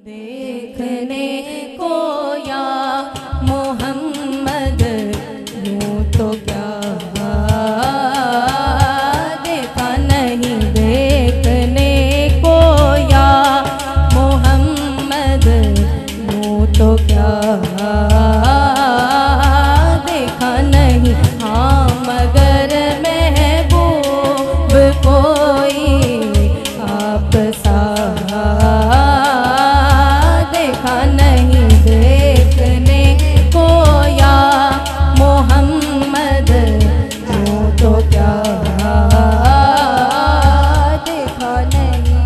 देखने को या मोहम्मद यूं तो क्या देखा नहीं, देखने को या मोहम्मद यूं तो क्या देखा नहीं। हाँ मगर महबूब कोई आप सा देखा नहीं, देखने को या मोहम्मद यूं तो क्या देखा नहीं।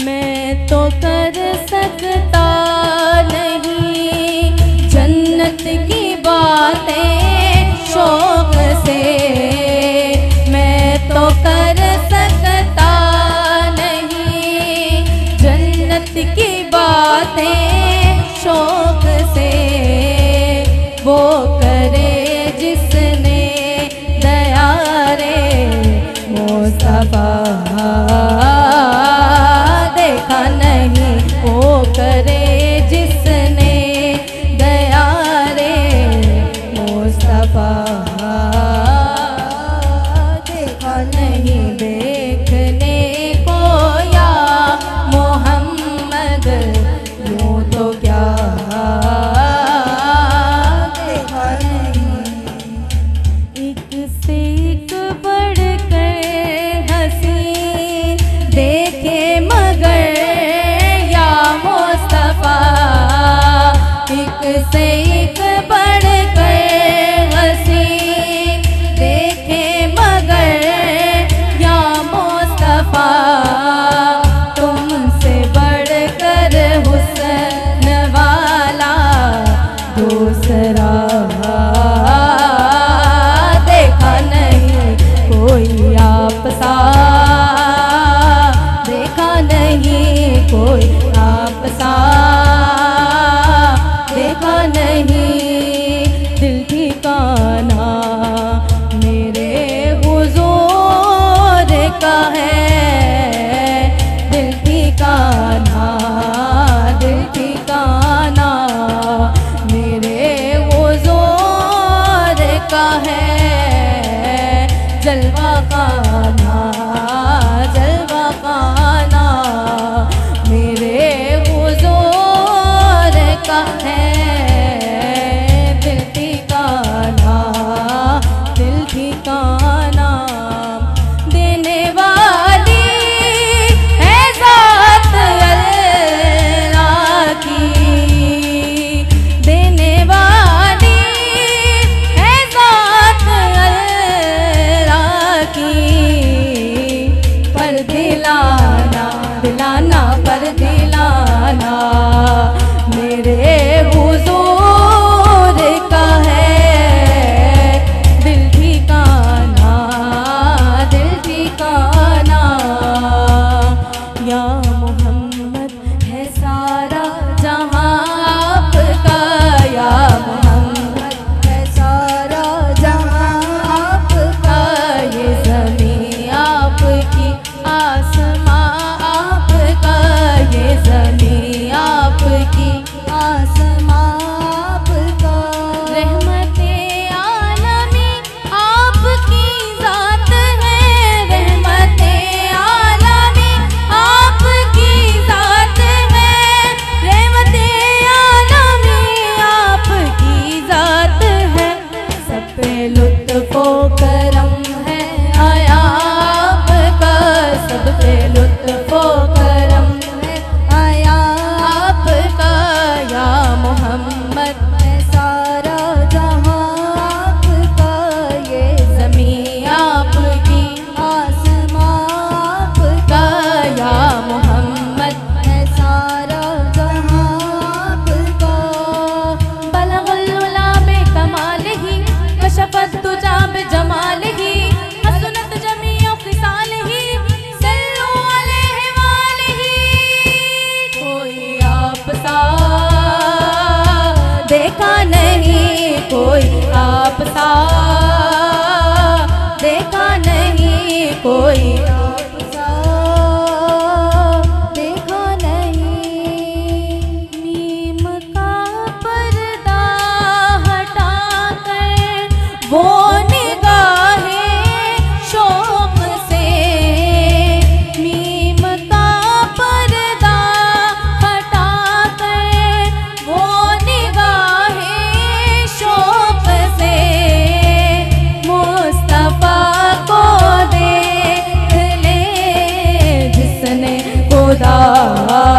मैं तो कर सकता नहीं जन्नत की बातें शौक से, मैं तो कर सकता नहीं जन्नत की बातें शौक से। वो करे जिसने दया रे मुस्तफा देखा नहीं, वो करे जिसने दया रे मुस्तफा देखा नहीं। देखने को या मोहम्मद यूं तो क्या देखा नहीं। एक से एक बढ़कर हंसी देखे मगर या मुस्तफा, एक से एक बढ़कर हंसी देखे मगर या मुस्तफा। तुमसे बढ़कर हुस्न वाला दूसरा देखा नहीं, कोई आप सा देखा नहीं, कोई आप सा देखा नहीं। खुदा